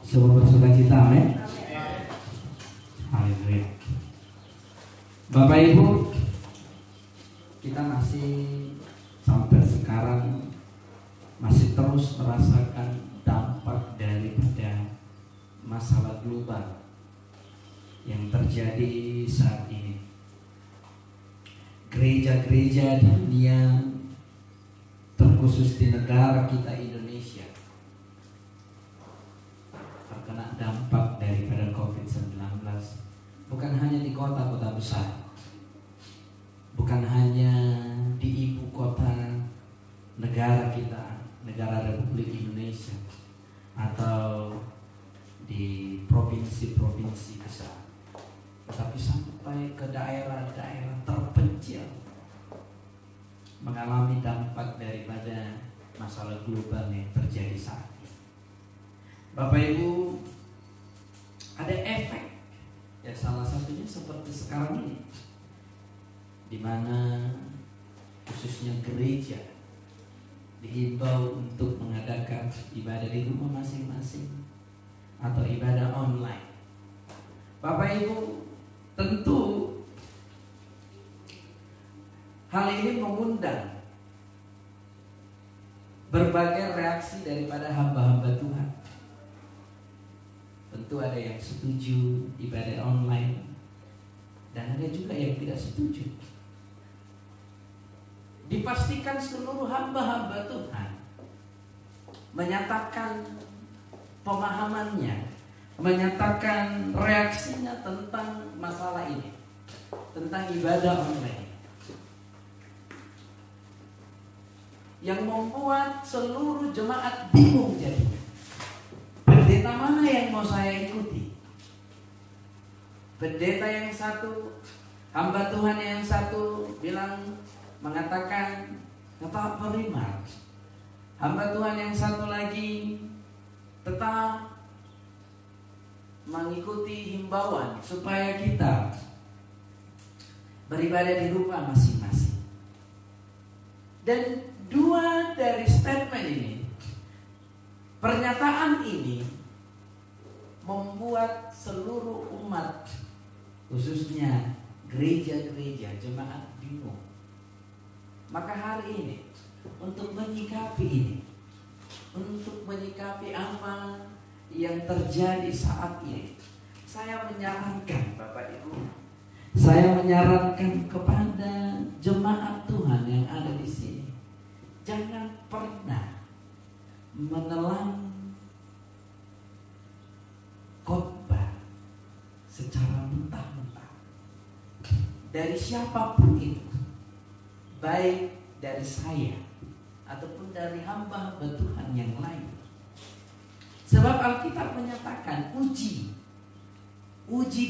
Semua bersuka cita, amin. Haleluya. Bapak Ibu, kita masih sampai sekarang masih terus merasakan dampak daripada masalah global yang terjadi saat ini. Gereja-gereja di dunia, terkhusus di negara kita Indonesia, terkena dampak daripada COVID-19. Bukan hanya di kota-kota besar, bukan hanya di ibu kota negara kita, negara Republik Indonesia, atau di provinsi-provinsi besar, tetapi sampai ke daerah-daerah terpencil mengalami dampak daripada masalah global yang terjadi saat ini. Bapak Ibu, ada efek ya, salah satunya seperti sekarang ini, di mana khususnya gereja dihimbau untuk mengadakan ibadah di rumah masing-masing atau ibadah online. Bapak Ibu, tentu hal ini mengundang berbagai reaksi daripada hamba-hamba Tuhan. Tentu ada yang setuju ibadah online dan ada juga yang tidak setuju. Dipastikan seluruh hamba-hamba Tuhan menyatakan pemahamannya, menyatakan reaksinya tentang masalah ini, tentang ibadah online, yang membuat seluruh jemaat bingung jadinya. Pendeta mana yang mau saya ikuti? Pendeta yang satu, hamba Tuhan yang satu mengatakan tetap beriman. Hamba Tuhan yang satu lagi tetap mengikuti himbauan supaya kita beribadah di rumah masing-masing. Dan dua dari statement ini, pernyataan ini membuat seluruh umat, khususnya gereja-gereja, jemaat bingung. Maka hari ini untuk menyikapi ini, untuk menyikapi apa yang terjadi saat ini, saya menyarankan Bapak Ibu, saya menyarankan kepada jemaat Tuhan yang ada di sini, jangan pernah menelan khotbah secara mentah-mentah dari siapapun itu, baik dari saya ataupun dari hamba-hamba Tuhan yang lain. Sebab Alkitab menyatakan uji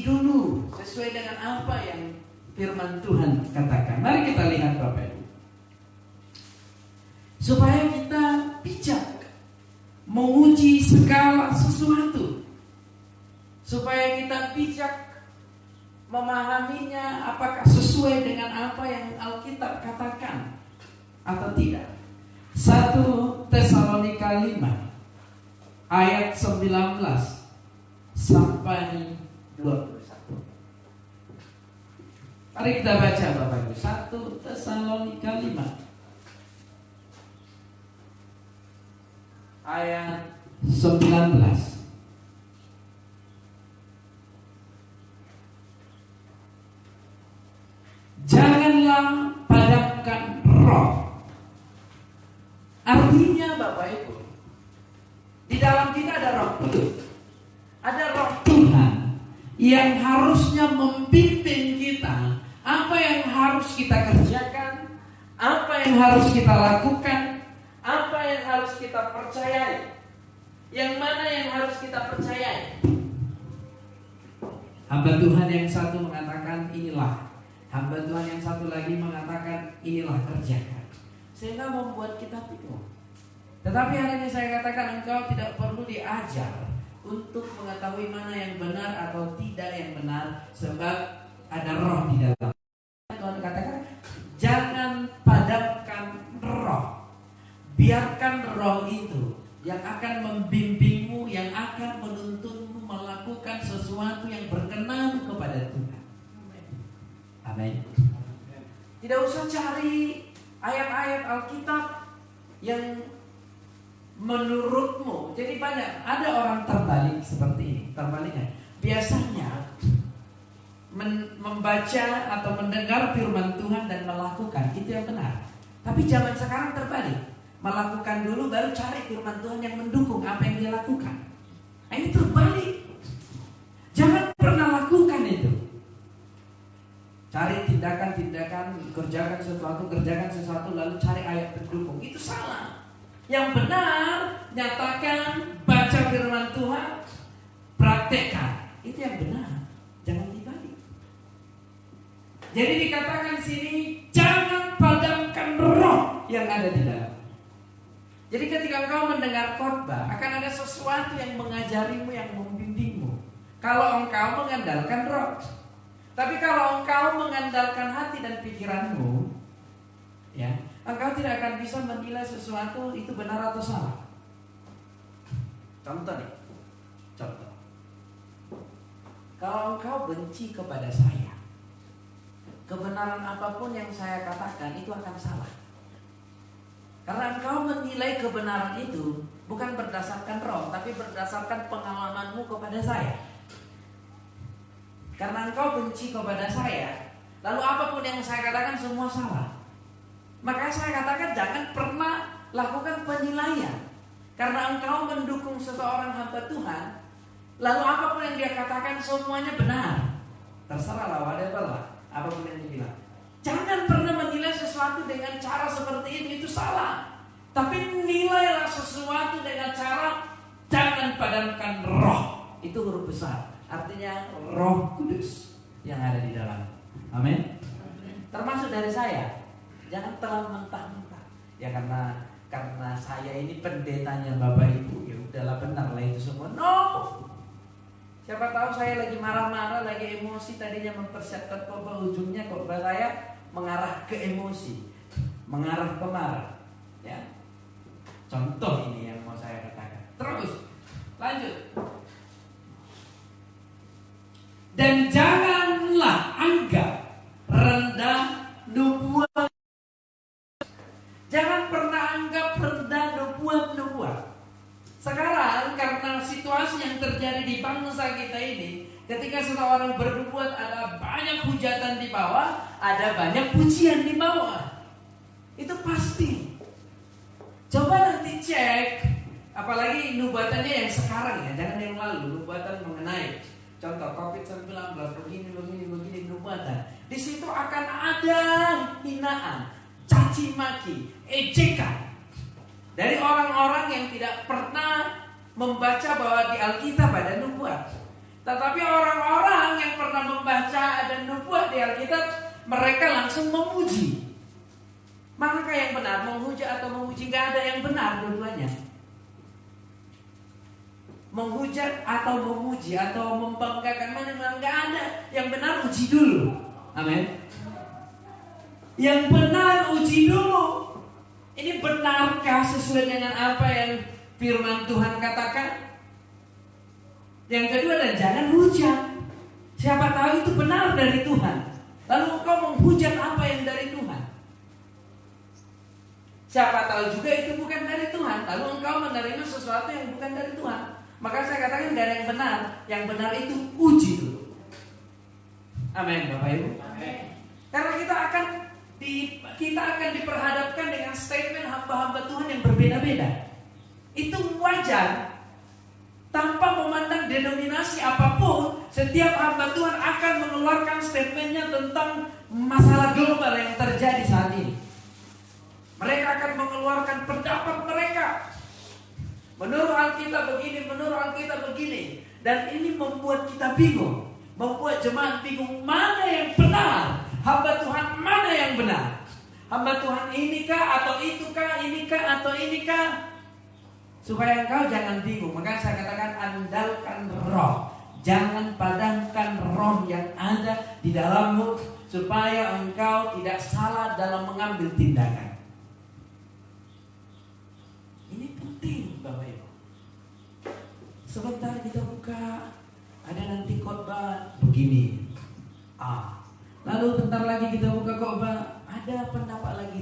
dulu sesuai dengan apa yang firman Tuhan katakan. Mari kita lihat Bapak Ibu, supaya kita bijak menguji segala sesuatu, supaya kita bijak memahaminya apakah sesuai dengan apa yang Alkitab katakan atau tidak. 1 Tesalonika 5 ayat 19 sampai 21. Mari kita baca Bapak Ibu, 1 Tesalonika 5 ayat 19. Janganlah padamkan roh. Artinya Bapak Ibu, di dalam kita ada Roh Kudus, ada Roh Tuhan yang harusnya membimbing kita apa yang harus kita kerjakan, apa yang harus kita lakukan, apa yang harus kita percayai, yang mana yang harus kita percayai. Hamba Tuhan yang satu mengatakan inilah, hamba Tuhan yang satu lagi mengatakan inilah, kerjakan. Sehingga membuat kita bingung. Tetapi hari ini saya katakan engkau tidak perlu diajar untuk mengetahui mana yang benar atau tidak yang benar, sebab ada roh di dalam. Tuhan katakan jangan padamkan roh. Biarkan roh itu yang akan membimbingmu, yang akan menuntun Amin. Tidak usah cari ayat-ayat Alkitab yang menurutmu. Jadi banyak, ada orang terbalik seperti ini. Terbaliknya, biasanya membaca atau mendengar firman Tuhan dan melakukan, itu yang benar. Tapi zaman sekarang terbalik, melakukan dulu baru cari firman Tuhan yang mendukung apa yang dia lakukan. Nah, ini terbalik. Jangan pernah lakukan itu. Cari tindakan-tindakan, kerjakan sesuatu lalu cari ayat pendukung. Itu salah. Yang benar, nyatakan, baca firman Tuhan, praktekkan. Itu yang benar. Jangan dibalik. Jadi dikatakan di sini, jangan padamkan roh yang ada di dalam. Jadi ketika engkau mendengar khotbah, akan ada sesuatu yang mengajarimu, yang membimbingmu. Kalau engkau mengandalkan roh. Tapi kalau engkau mengandalkan hati dan pikiranmu, ya, engkau tidak akan bisa menilai sesuatu itu benar atau salah. Contoh nih, contoh. Kalau engkau benci kepada saya, kebenaran apapun yang saya katakan itu akan salah. Karena engkau menilai kebenaran itu bukan berdasarkan roh, tapi berdasarkan pengalamanmu kepada saya. Karena engkau benci kepada saya, lalu apapun yang saya katakan semua salah. Makanya saya katakan jangan pernah lakukan penilaian. Karena engkau mendukung seseorang hamba Tuhan, lalu apapun yang dia katakan semuanya benar. Terserahlah, whatever lah, apapun yang dia bilang. Jangan pernah menilai sesuatu dengan cara seperti itu salah. Tapi nilailah sesuatu dengan cara jangan padamkan roh. Itu huruf besar. Artinya Roh Kudus yang ada di dalam. Amin. Termasuk dari saya. Jangan terlalu mentah-mentah. Ya karena saya ini pendetanya Bapak Ibu, ya udahlah benarlah itu semua. No. Siapa tahu saya lagi marah-marah, lagi emosi, tadinya mempersiapkan khotbah, ujungnya khotbah saya mengarah ke emosi, mengarah ke marah. Ya. Contoh ini yang mau saya katakan. Terus lanjut. Dan janganlah anggap rendah nubuat. Jangan pernah anggap rendah nubuat. Sekarang karena situasi yang terjadi di bangsa kita ini, ketika seseorang bernubuat ada banyak hujatan di bawah, ada banyak pujian di bawah. Itu pasti. Coba nanti cek, apalagi nubuatannya yang sekarang ya, jangan yang lalu, nubuatan mengenai contoh COVID-19 begini nubuatan. Di situ akan ada hinaan, caci maki, ejekan dari orang-orang yang tidak pernah membaca bahwa di Alkitab ada nubuat. Tetapi orang-orang yang pernah membaca ada nubuat di Alkitab, mereka langsung memuji. Manakah yang benar, menghujat atau memuji? Gak ada yang benar dua-duanya. Menghujat atau memuji atau membanggakan, mana nggak ada. Yang benar uji dulu. Amin. Yang benar uji dulu. Ini benarkah sesuai dengan apa yang firman Tuhan katakan? Yang kedua, dan jangan hujat. Siapa tahu itu benar dari Tuhan, lalu kau menghujat apa yang dari Tuhan. Siapa tahu juga itu bukan dari Tuhan, lalu engkau menerima sesuatu yang bukan dari Tuhan. Maka saya katakan gak ada yang benar. Yang benar itu uji dulu. Amin Bapak Ibu. Amin. Karena kita akan diperhadapkan dengan statement hamba-hamba Tuhan yang berbeda-beda. Itu wajar. Tanpa memandang denominasi apapun, setiap hamba Tuhan akan mengeluarkan statementnya tentang masalah global yang terjadi saat ini. Mereka akan mengeluarkan pendapat mereka. Menurut Alkitab begini, menurut Alkitab begini. Dan ini membuat kita bingung. Membuat jemaat bingung, mana yang benar? Hamba Tuhan mana yang benar? Hamba Tuhan inikah atau itukah? Inikah atau inikah? Supaya engkau jangan bingung. Maka saya katakan andalkan roh. Jangan padamkan roh yang ada di dalammu, supaya engkau tidak salah dalam mengambil tindakan. Ini penting Bapak Ibu. Sebentar kita buka, ada nanti khotbah begini. Lalu bentar lagi kita buka khotbah, ada pendapat lagi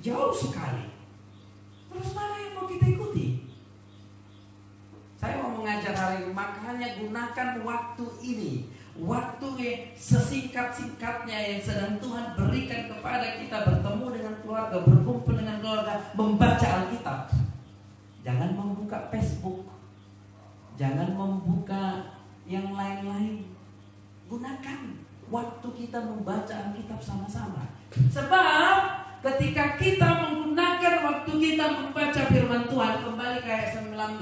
jauh sekali. Terus mana yang mau kita ikuti? Saya mau mengajar hari ini, makanya gunakan waktu ini, waktu yang sesingkat-singkatnya yang sedang Tuhan berikan kepada kita, bertemu dengan keluarga, berkumpul dengan keluarga, membaca Alkitab. Jangan membuka Facebook, jangan membuka yang lain-lain. Gunakan waktu kita membaca Alkitab sama-sama. Sebab ketika kita menggunakan waktu kita membaca firman Tuhan, kembali ke ayat 19,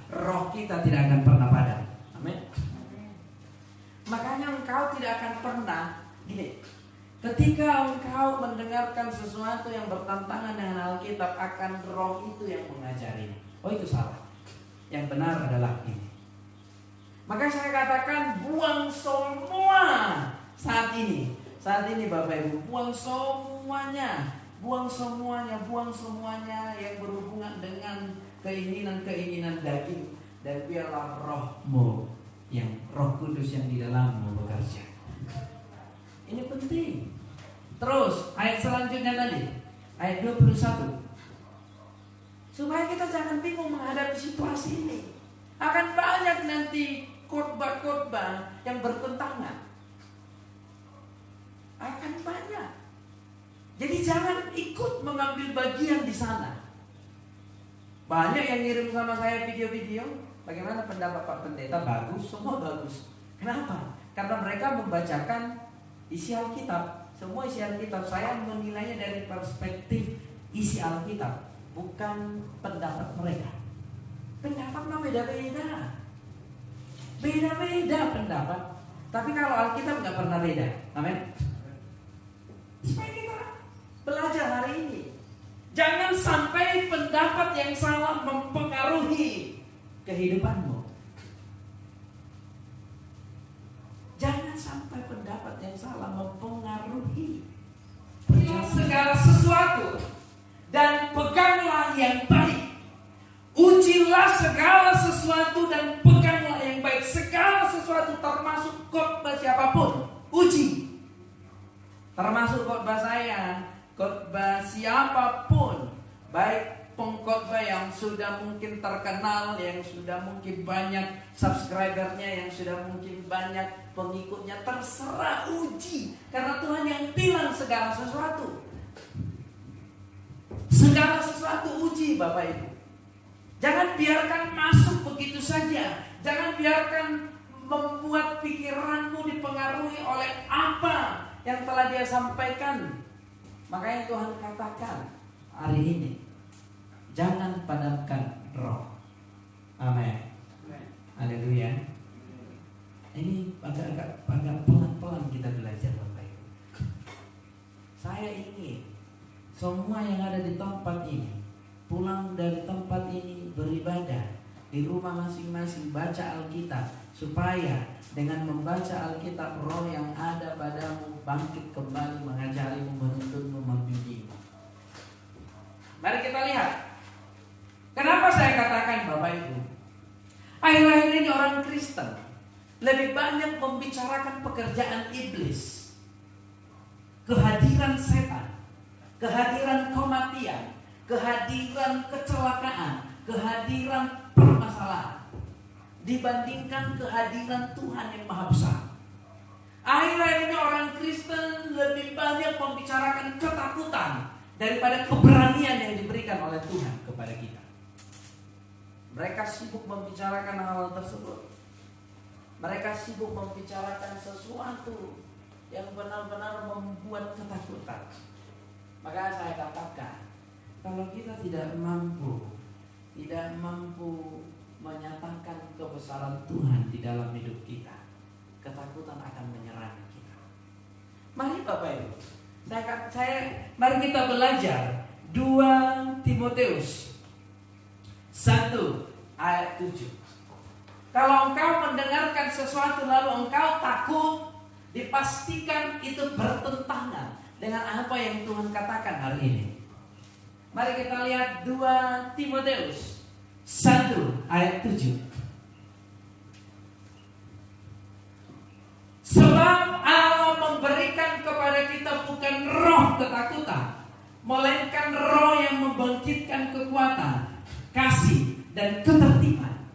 roh kita tidak akan pernah padam. Amin. Makanya engkau tidak akan pernah gini. Ketika engkau mendengarkan sesuatu yang bertentangan dengan Alkitab, akan roh itu yang mengajari. Oh, itu salah. Yang benar adalah ini. Maka saya katakan buang semua saat ini. Saat ini Bapak Ibu, buang semuanya. Buang semuanya yang berhubungan dengan keinginan-keinginan daging, dan biarlah rohmu, yang Roh Kudus yang di dalammu bekerja. Ini penting. Terus ayat selanjutnya tadi, ayat 21. Supaya kita jangan bingung menghadapi situasi ini. Akan banyak nanti khotbah-khotbah yang bertentangan. Akan banyak. Jadi jangan ikut mengambil bagian di sana. Banyak yang ngirim sama saya video-video, bagaimana pendapat Pak Pendeta, bagus, semua bagus. Kenapa? Karena mereka membacakan isi Alkitab. Semua isi Alkitab. Saya menilainya dari perspektif isi Alkitab, bukan pendapat mereka. Pendapatnya beda-beda. Beda-beda pendapat. Tapi kalau Alkitab nggak pernah beda. Amin. Supaya kita belajar hari ini. Jangan sampai pendapat yang salah mempengaruhi kehidupanmu. Jangan sampai pendapat yang salah mempengaruhi segala sesuatu, dan peganglah yang baik. Ujilah segala sesuatu dan peganglah yang baik. Segala sesuatu termasuk khotbah siapapun, uji. Termasuk khotbah saya, khotbah siapapun, baik pengkhotbah yang sudah mungkin terkenal, yang sudah mungkin banyak subscribernya, yang sudah mungkin banyak pengikutnya, terserah uji. Karena Tuhan yang bilang segala sesuatu. Segala sesuatu uji Bapak Ibu. Jangan biarkan masuk begitu saja. Jangan biarkan membuat pikiranmu dipengaruhi oleh apa yang telah Dia sampaikan. Makanya Tuhan katakan hari ini, jangan padamkan roh. Amin. Haleluya. Ini agak pelan-pelan kita belajar Bapak Ibu. Saya ingin semua yang ada di tempat ini, pulang dari tempat ini beribadah di rumah masing-masing, baca Alkitab, supaya dengan membaca Alkitab, roh yang ada padamu bangkit kembali mengajarimu, menuntunmu, membimbingmu. Mari kita lihat. Kenapa saya katakan Bapak Ibu, akhir-akhir ini orang Kristen lebih banyak membicarakan pekerjaan iblis, kehadiran setan, kehadiran kematian, kehadiran kecelakaan, kehadiran permasalahan, dibandingkan kehadiran Tuhan yang Maha Besar. Akhir-akhir ini orang Kristen lebih banyak membicarakan ketakutan daripada keberanian yang diberikan oleh Tuhan kepada kita. Mereka sibuk membicarakan hal tersebut. Mereka sibuk membicarakan sesuatu yang benar-benar membuat ketakutan. Maka saya katakan, kalau kita tidak mampu menyatakan kebesaran Tuhan di dalam hidup kita, ketakutan akan menyerang kita. Mari Bapak Ibu, mari kita belajar 2 Timotius 1 ayat 7. Kalau engkau mendengarkan sesuatu lalu engkau takut, dipastikan itu bertentangan dengan apa yang Tuhan katakan hari ini. Mari kita lihat 2 Timotius 1 ayat 7. Sebab Allah memberikan ketakutan, melainkan roh yang membangkitkan kekuatan, kasih, dan ketertiban.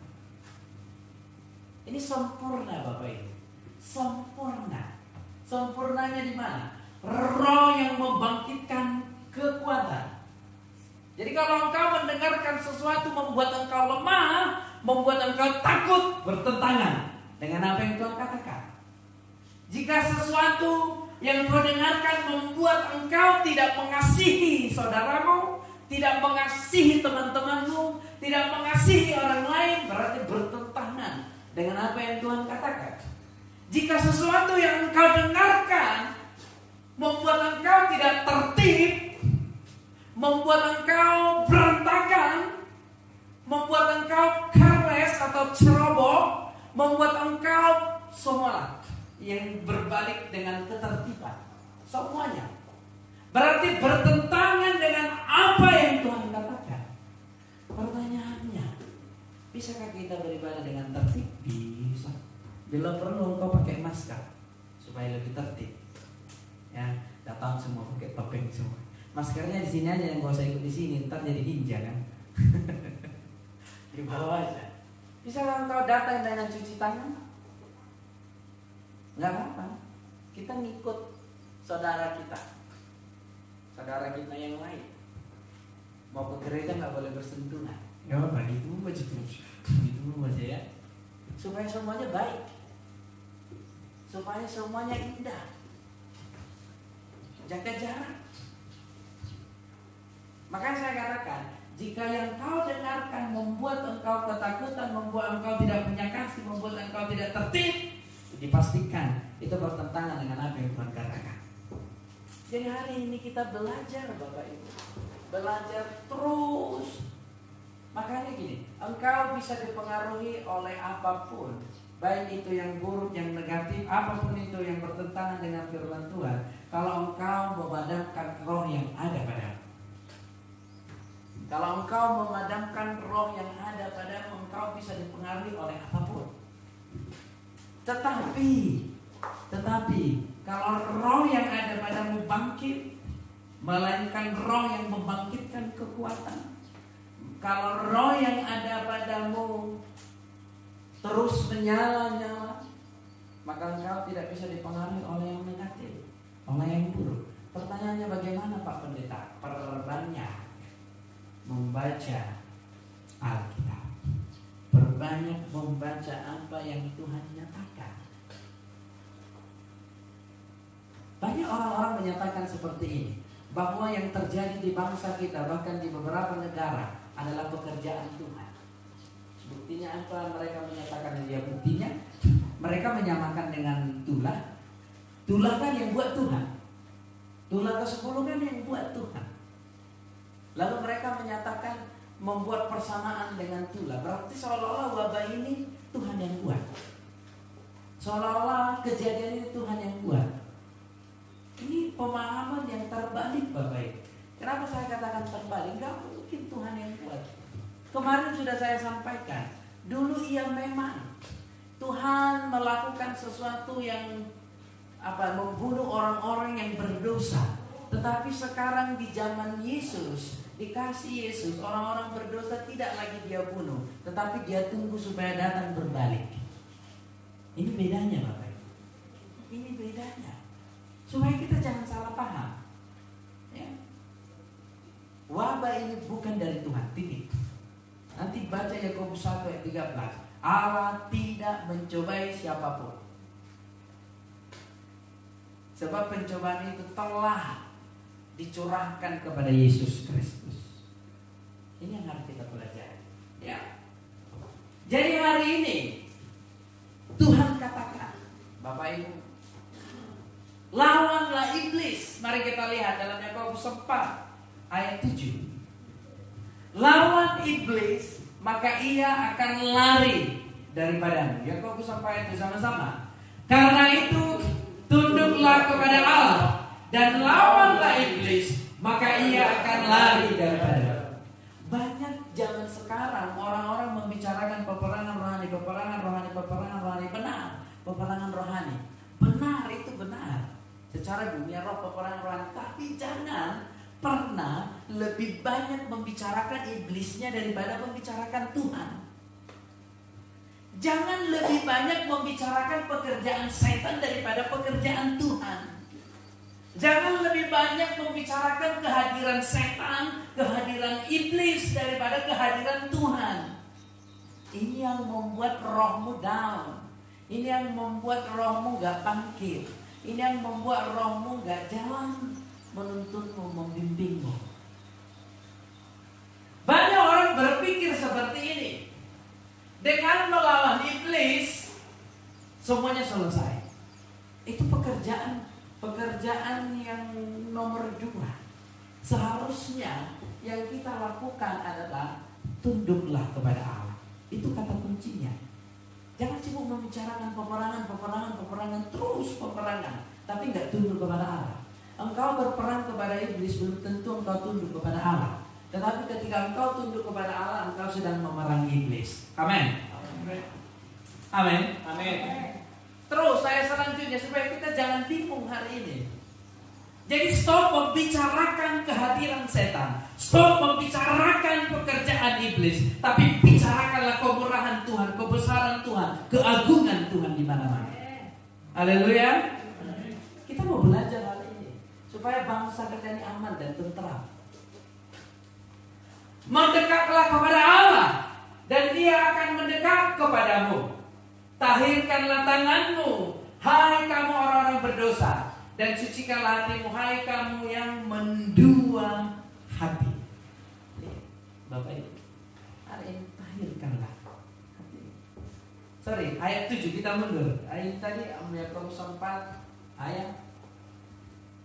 Ini sempurna Bapak Ibu. Sempurna. Sempurnanya di mana? Roh yang membangkitkan kekuatan. Jadi kalau engkau mendengarkan sesuatu membuat engkau lemah, membuat engkau takut, bertentangan dengan apa yang Tuhan katakan. Jika sesuatu yang kau dengarkan membuat engkau tidak mengasihi saudaramu, tidak mengasihi teman-temanmu, tidak mengasihi orang lain, berarti bertentangan dengan apa yang Tuhan katakan. Jika sesuatu yang engkau dengarkan membuat engkau tidak tertib, membuat engkau berantakan, membuat engkau careless atau ceroboh, membuat engkau semua yang berbalik dengan ketertiban, semuanya berarti bertentangan dengan apa yang Tuhan katakan. Pertanyaannya, bisakah kita beribadah dengan tertib? Bisa. Bila perlu engkau pakai masker supaya lebih tertib. Ya, datang semua pakai topeng semua. Maskernya di sini aja, yang gak usah ikut di sini, ntar jadi ninja kan. Di bawah aja. Bisakah engkau datang dengan cuci tangan? Nggak apa-apa. Kita ngikut saudara kita yang lain. Mau ke gereja nggak boleh bersentuhan. Nggak apa-apa, gitu aja ya. Supaya semuanya baik, supaya semuanya indah. Jaga jarak. Makanya saya katakan, jika yang kau dengarkan membuat engkau ketakutan, membuat engkau tidak punya kasih, membuat engkau tidak tertib, dipastikan itu bertentangan dengan apa yang Tuhan katakan. Jadi hari ini kita belajar Bapak Ibu, belajar terus. Makanya gini, engkau bisa dipengaruhi oleh apapun, baik itu yang buruk, yang negatif, apapun itu yang bertentangan dengan firman Tuhan, kalau engkau memadamkan roh yang ada padamu. Kalau engkau memadamkan roh yang ada padamu, engkau bisa dipengaruhi oleh apapun. Tetapi kalau roh yang ada padamu bangkit, melainkan roh yang membangkitkan kekuatan. Kalau roh yang ada padamu terus menyala-nyala, maka engkau tidak bisa dipengaruhi oleh yang negatif, oleh yang buruk. Pertanyaannya bagaimana Pak Pendeta? Perbanyak membaca Alkitab, berbanyak membaca apa yang Tuhan nyatakan. Banyak orang-orang menyatakan seperti ini, bahwa yang terjadi di bangsa kita, bahkan di beberapa negara, adalah pekerjaan Tuhan. Buktinya apa mereka menyatakan dia? Buktinya mereka menyamakan dengan tulah. Tulah kan yang buat Tuhan. Tulah ke-10 kan yang buat Tuhan. Lalu mereka menyatakan membuat persamaan dengan tulah. Berarti seolah-olah wabah ini Tuhan yang buat. Seolah-olah kejadian ini Tuhan yang buat. Ini pemahaman yang terbalik Bapak Ibu. Kenapa saya katakan terbalik? Gak mungkin Tuhan yang buat. Kemarin sudah saya sampaikan, dulu ia memang Tuhan melakukan sesuatu yang membunuh orang-orang yang berdosa. Tetapi sekarang di zaman Yesus, dikasih Yesus, orang-orang berdosa tidak lagi dia bunuh, tetapi dia tunggu supaya datang berbalik. Ini bedanya Bapak Ibu. Ini bedanya. Supaya kita jangan salah paham. Ya. Wabah ini bukan dari Tuhan, titik. Nanti baca Yakobus 1 ayat 13. Allah tidak mencobai siapapun. Sebab pencobaan itu telah dicurahkan kepada Yesus Kristus. Ini yang harus kita pelajari. Ya. Jadi hari ini Tuhan katakan, Bapak Ibu, lawanlah iblis. Mari kita lihat dalam Yakobus 4 ayat 7. Lawan iblis, maka ia akan lari daripadamu. Yakobus 4 ayat 7 sama-sama. Karena itu tunduklah kepada Allah dan lawanlah iblis, maka ia akan lari daripada. Banyak zaman sekarang orang-orang membicarakan peperangan rohani, benar. Peperangan rohani, benar itu benar. secara dunia roh, peperangan rohani. Tapi jangan pernah lebih banyak membicarakan iblisnya daripada membicarakan Tuhan. Jangan lebih banyak membicarakan pekerjaan setan daripada pekerjaan Tuhan. Jangan lebih banyak membicarakan kehadiran setan, kehadiran iblis daripada kehadiran Tuhan. Ini yang membuat rohmu down. Ini yang membuat rohmu gak bangkit. Ini yang membuat rohmu gak jalan menuntunmu, membimbingmu. Banyak orang berpikir seperti ini. Dengan melawan iblis, semuanya selesai. Itu pekerjaan yang nomor 2. Seharusnya yang kita lakukan adalah tunduklah kepada Allah. Itu kata kuncinya. Jangan sibuk membicarakan peperangan, terus peperangan, tapi nggak tunduk kepada Allah. Engkau berperang kepada iblis, belum tentu engkau tunduk kepada Allah. Tetapi ketika engkau tunduk kepada Allah, engkau sedang memerangi iblis. Amin. Amin. Amin. Terus saya selanjutnya supaya kita jangan bingung hari ini. Jadi stop membicarakan kehadiran setan, stop membicarakan pekerjaan iblis, tapi bicarakanlah kemurahan Tuhan, kebesaran Tuhan, keagungan Tuhan di mana-mana. Haleluya. Kita mau belajar hal ini supaya bangsa kita ini aman dan tentram. Mendekatlah kepada Allah dan Dia akan mendekat kepadamu. Tahirkanlah tanganmu, hai kamu orang-orang berdosa, dan sucikanlah hatimu, hai kamu yang mendua hati. Bapak Ibu, hari ini tahirkanlah hati. Sorry, ayat 7 kita mundur. Ayat tadi Yakobus 4 ayat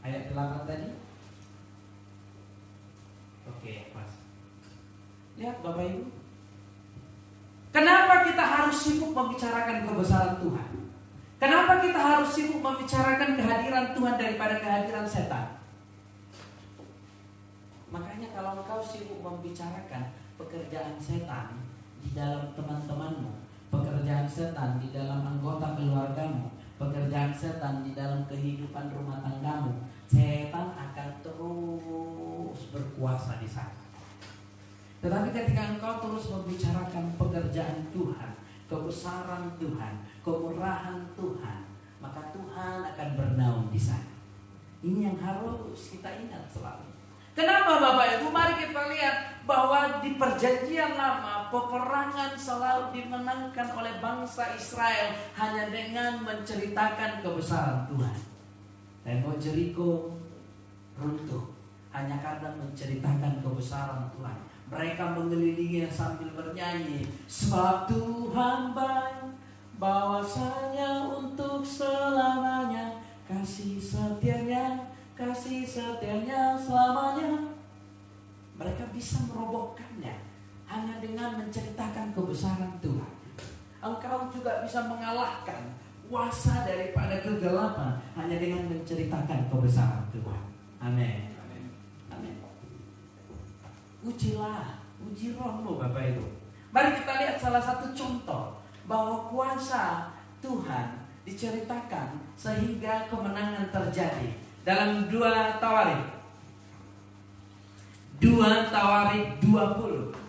8 tadi. Oke, pas. Lihat Bapak Ibu, kenapa kita harus sibuk membicarakan kebesaran Tuhan? Kenapa kita harus sibuk membicarakan kehadiran Tuhan daripada kehadiran setan? Makanya kalau engkau sibuk membicarakan pekerjaan setan di dalam teman-temanmu, pekerjaan setan di dalam anggota keluargamu, pekerjaan setan di dalam kehidupan rumah tanggamu, setan akan terus berkuasa di sana. Tetapi ketika engkau terus membicarakan pekerjaan Tuhan, kebesaran Tuhan, kemurahan Tuhan, maka Tuhan akan bernaung di sana. Ini yang harus kita ingat selalu. Kenapa Bapak Ibu? Mari kita lihat bahwa di perjanjian lama peperangan selalu dimenangkan oleh bangsa Israel hanya dengan menceritakan kebesaran Tuhan. Tembok Jeriko runtuh hanya karena menceritakan kebesaran Tuhan. Mereka mengelilinginya sambil bernyanyi, sebab Tuhan baik, bahwasanya untuk selamanya, kasih setianya selamanya. Mereka bisa merobohkannya hanya dengan menceritakan kebesaran Tuhan. Engkau juga bisa mengalahkan kuasa daripada kegelapan hanya dengan menceritakan kebesaran Tuhan. Amin. Ujilah, uji rohmu Bapak Ibu. Mari kita lihat salah satu contoh bahwa kuasa Tuhan diceritakan sehingga kemenangan terjadi dalam 2 Tawarik 20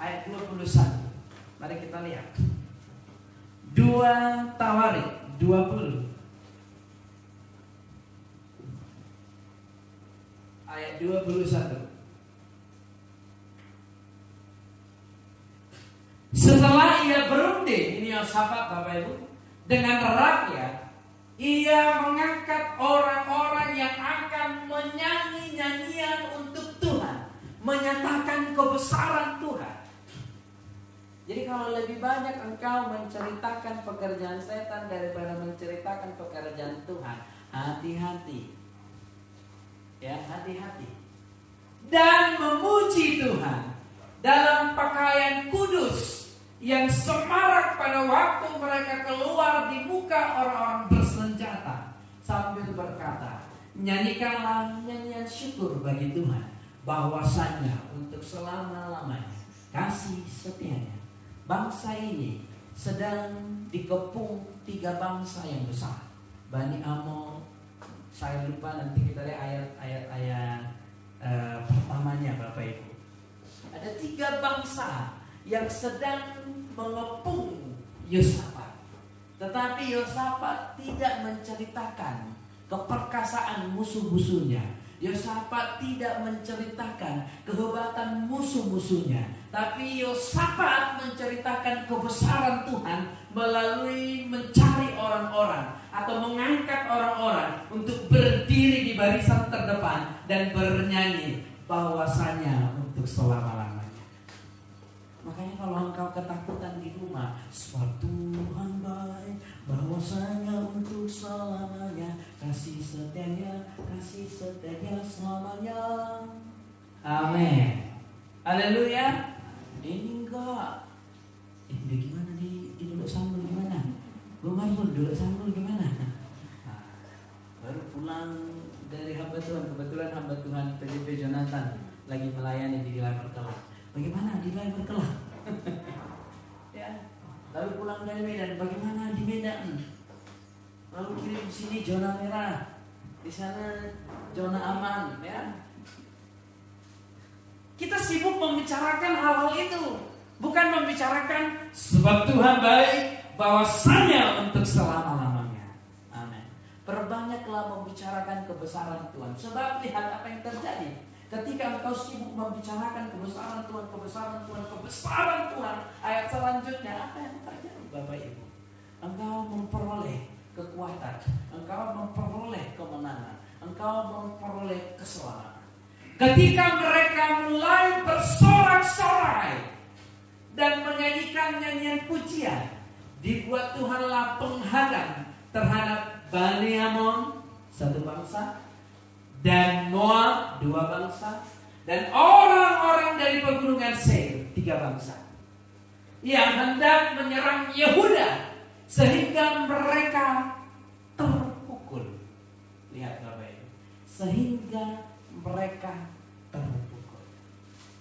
ayat 21. Mari kita lihat 2 Tawarik 20 ayat 21. Setelah ia berunding, ini Yosafat Bapak Ibu, dengan rakyat, ia mengangkat orang-orang yang akan menyanyi nyanyian untuk Tuhan, menyatakan kebesaran Tuhan. Jadi kalau lebih banyak engkau menceritakan pekerjaan setan daripada menceritakan pekerjaan Tuhan, hati-hati. Ya, hati-hati. Dan memuji Tuhan dalam pakaian kudus yang semarak pada waktu mereka keluar di muka orang-orang bersenjata, sambil berkata, nyanyikanlah nyanyian syukur bagi Tuhan, bahwasanya untuk selama-lamanya kasih setianya. Bangsa ini sedang dikepung 3 bangsa yang besar, Bani Amon, Saya lupa, nanti kita lihat ayat pertamanya Bapak Ibu. Ada 3 bangsa yang sedang mengepung Yosafat. Tetapi Yosafat tidak menceritakan keperkasaan musuh-musuhnya. Yosafat tidak menceritakan kehebatan musuh-musuhnya. Tapi Yosafat menceritakan kebesaran Tuhan melalui mencari orang-orang atau mengangkat orang-orang untuk berdiri di barisan terdepan dan bernyanyi bahwasanya untuk selama-lamanya. Makanya kalau engkau ketakutan di rumah, sebab Tuhan baik, bahwasanya untuk selamanya, kasih setianya selamanya. Amin. Haleluya. Ini enggak. Bagaimana di duduk sambil gimana? Gue Marfun duduk sambil gimana? Nah, baru pulang dari hamba Tuhan. Kebetulan hamba Tuhan PDP Jonathan lagi melayani di Dilai Berkelah. Bagaimana di Dilai Berkelah? Ya. Lalu pulang dari Medan. Bagaimana di Medan? Lalu kirim di sini zona merah, di sana zona aman, ya. Kita sibuk membicarakan hal-hal itu, bukan membicarakan sebab Tuhan baik, bahwasanya untuk selama-lamanya. Amin. Perbanyaklah membicarakan kebesaran Tuhan. Sebab lihat apa yang terjadi ketika engkau sibuk membicarakan kebesaran Tuhan, kebesaran Tuhan, kebesaran Tuhan. Ayat selanjutnya apa yang terjadi, Bapak Ibu? Engkau memperoleh kekuatan, engkau memperoleh kemenangan, engkau memperoleh keselamatan. Ketika mereka mulai bersorak-sorai dan menyanyikan nyanyian pujian, dibuat Tuhanlah penghadang terhadap Bani Amon, 1 bangsa, dan Moab, 2 bangsa, dan orang-orang dari pegunungan Seir, 3 bangsa, yang hendak menyerang Yehuda sehingga mereka terpukul. Lihat Bapak Ibu, sehingga mereka terpukul.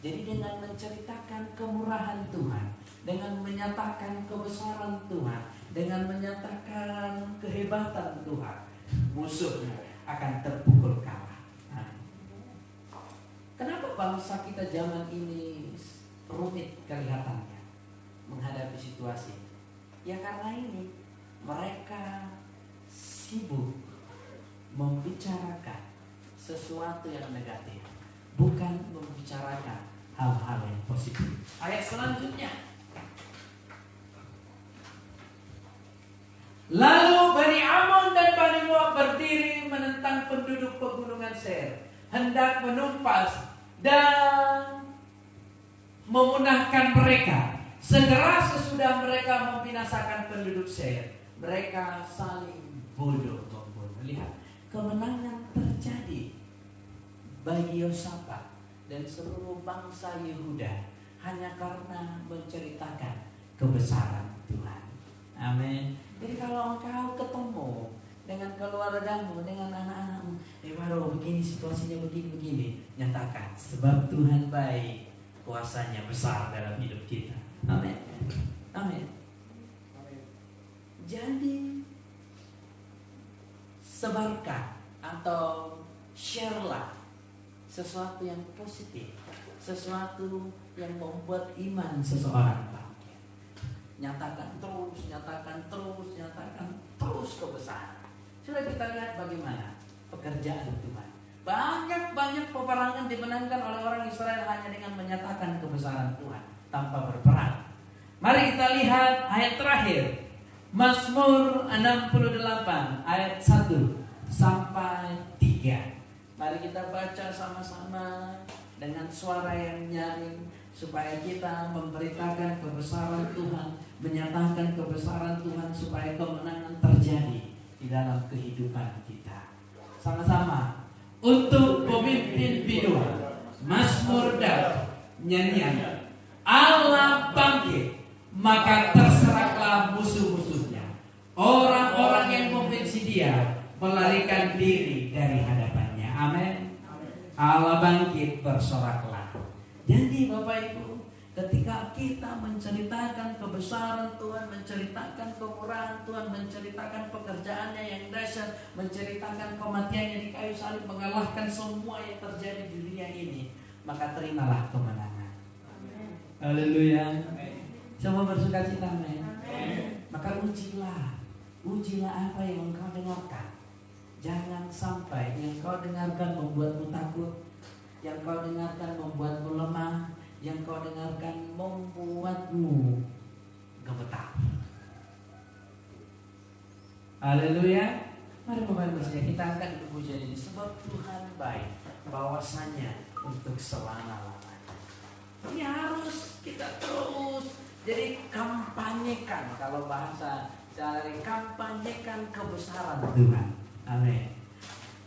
Jadi dengan menceritakan kemurahan Tuhan, dengan menyatakan kebesaran Tuhan, dengan menyatakan kehebatan Tuhan, musuhnya akan terpukul kalah. Nah, kenapa bangsa kita zaman ini rumit kelihatannya menghadapi situasi? Ya karena ini mereka sibuk membicarakan sesuatu yang negatif, bukan membicarakan hal-hal yang positif. Ayat selanjutnya. Lalu Bani Amon dan Bani Moab berdiri menentang penduduk pegunungan Seir, hendak menumpas dan memunahkan mereka. Segera sesudah mereka membinasakan penduduk Seir, mereka saling bodoh-bodoh. Lihat, kemenangan terjadi bagi Yosafat dan seluruh bangsa Yehuda hanya karena menceritakan kebesaran Tuhan. Amin. Jadi kalau engkau ketemu dengan keluargamu, dengan anak-anakmu, baru begini situasinya, begini, nyatakan sebab Tuhan baik, kuasanya besar dalam hidup kita. Amin. Amin. Jadi sebarkan atau sharelah sesuatu yang positif, sesuatu yang membuat iman seseorang bangkit. Nyatakan terus kebesaran. Sudah kita lihat bagaimana pekerjaan Tuhan. Banyak peperangan dimenangkan oleh orang Israel hanya dengan menyatakan kebesaran Tuhan tanpa berperang. Mari kita lihat ayat terakhir, Mazmur 68 ayat 1 sampai 3. Mari kita baca sama-sama dengan suara yang nyaring supaya kita memberitakan kebesaran Tuhan, menyatakan kebesaran Tuhan supaya kemenangan terjadi di dalam kehidupan kita. Sama-sama. Untuk pemimpin biduan, Mazmur Daud, nyanyian Allah bangkit, maka terserahlah musuh-musuhnya. Orang-orang yang membenci dia melarikan diri dari hadapannya. Amin. Allah bangkit, bersoraklah. Jadi Bapak Ibu, Ketika kita menceritakan kebesaran Tuhan, menceritakan kemurahan Tuhan, menceritakan pekerjaannya yang dahsyat, menceritakan kematiannya di kayu salib, mengalahkan semua yang terjadi di dunia ini, maka terimalah kemenangan. Haleluya. Semua bersuka cita, amin. Maka ujilah apa yang engkau dengarkan. Jangan sampai yang kau dengarkan membuatmu takut, yang kau dengarkan membuatmu lemah, yang kau dengarkan membuatmu gemetar. Haleluya. Mari pemain bersedia kita angkat pujian ini, sebab Tuhan baik, bahwasanya untuk selama-lamanya. Ini harus kita terus. Jadi kampanyekan, kalau bahasa dari kampanyekan kebesaran Tuhan. Amin.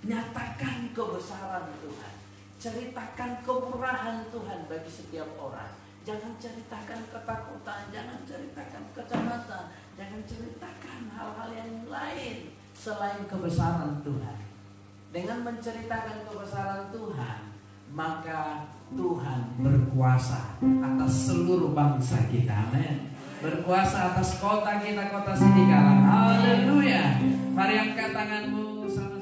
Nyatakan kebesaran Tuhan. Ceritakan kemurahan Tuhan bagi setiap orang. Jangan ceritakan ketakutan, jangan ceritakan kecemasan, jangan ceritakan hal-hal yang lain selain kebesaran Tuhan. Dengan menceritakan kebesaran Tuhan, maka Tuhan berkuasa atas seluruh bangsa kita. Amin. Berkuasa atas kota kita, kota Sidikalang. Haleluya. Mari angkat tanganmu sama